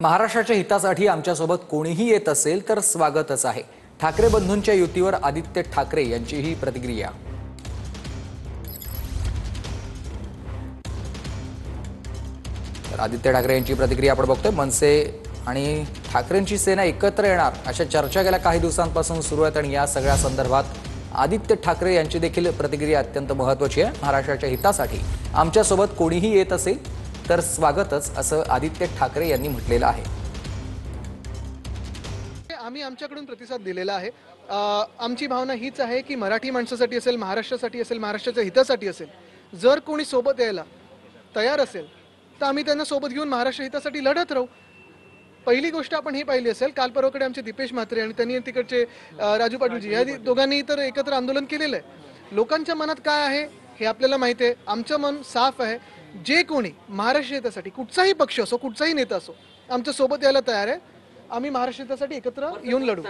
महाराष्ट्राच्या हितासाठी आमच्यासोबत कोणीही येत असेल तर स्वागतच आहे. ठाकरे बंधूंच्या युतीवर आदित्य ठाकरे यांची ही प्रतिक्रिया. तर आदित्य ठाकरे यांची प्रतिक्रिया आपण बघतोय. मनसे आणि ठाकरेंची सेना एकत्र येणार अशा चर्चा गेल्या काही दिवसांपासून सुरू आहेत आणि या सगळ्या संदर्भात आदित्य ठाकरे यांची देखील प्रतिक्रिया अत्यंत महत्त्वाची आहे. महाराष्ट्राच्या हितासाठी आमच्यासोबत कोणीही येत असेल तर स्वागतच असं आदित्य ठाकरे यांनी म्हटलेलं आहे. आम्ही आमच्याकडून प्रतिसाद दिलेला आहे. आमची भावना हीच आहे की मराठी माणसासाठी असेल, महाराष्ट्रासाठी असेल, महाराष्ट्राच्या हितासाठी असेल, जर कोणी सोबत यायला तयार असेल तर आम्ही त्यांना सोबत घेऊन महाराष्ट्र हितासाठी लढत राहू. पहिली गोष्ट आपण ही पाहिली असेल, काल परवाकडे आमचे दीपेश म्हात्रे आणि त्यांनी तिकडचे राजू पाटीलजी या दोघांनी तर एकत्र आंदोलन केलेलं आहे. लोकांच्या मनात काय आहे हे आपल्याला माहिती आहे. आमचं मन साफ आहे. जे कोणी महाराष्ट्र हितासाठी कुठचाही पक्ष असो, कुठचाही नेता असो, आमच्या सोबत यायला तयार आहे. आम्ही महाराष्ट्र हितासाठी एकत्र येऊन लढू.